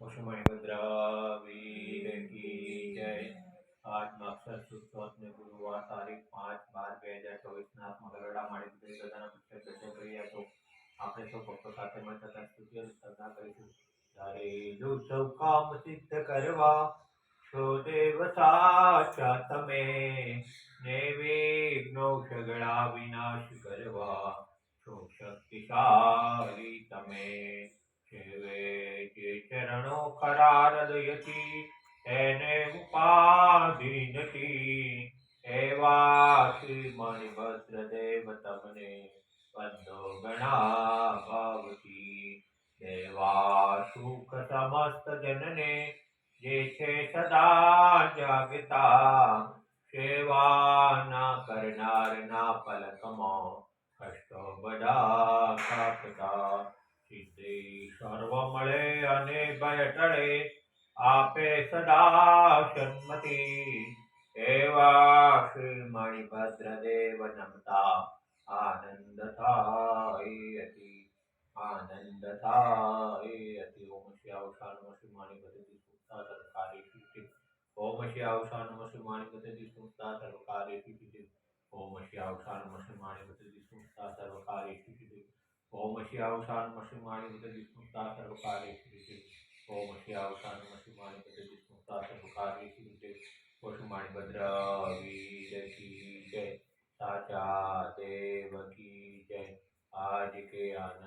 मणिभद्रा वीर की जय। आज अक्षर सुद चौथ ने गुरुवार तारीख 5/12/2024 मंगलवार माणिક દાદાના પુસ્તક દર્શન કરીએ તો આપણે સૌ ભક્તો સાથે મળતા સ્તુતિ અને શ્રદ્ધા કરીશું. ધારેલું સૌ કામ સિદ્ધ કરવા છો દેવ સાચા તમે, ને વિઘ્નો સગળા વિનાશ કરવા છો શક્તિશાળી તમે. સેવે જે ચરણો ખરા હૃદયથી એને ઉપાધિ નથી, એવા શ્રી મણિભદ્ર દેવ તમને વંદો ગણા ભાવથી. દેવા સુખ સમસ્ત જનને જે છે સદા જાગતા, સેવા ના કરનાર ના પલકમાં કષ્ટો બધા કાપતા. સિદ્ધિ સર્વ મળે અને ભય ટળે, આપે સદા સન્મતિ, એવા શ્રી મણિભદ્ર દેવ નમતા આનંદ થાય અતિ, આનંદ થાય અતિ. ઓમ શ્રી અવસાન શ્રી મણિભદ્ર સુતા સરકારી સિદ્ધિ. ઓમ શ્રી અવસાન શ્રી મણિભદ્ર સુતા સરકારી સિદ્ધિ. ઓમ શ્રી અવસાન શ્રી મણિભદ્ર સુતા સરકારી સિદ્ધિ. ઓમ શ્રી અવસાન શ્રી મણિભદ્ર સુતા સરકારી સિદ્ધિ. ઓમ શ્રી અવસાન શ્રી મણિભદ્ર સુતા સરકારી સિદ્ધિ. ઓમ મણિભદ્ર વીર કી જય, સાચા દેવ કી જય. આજ કે આનંદ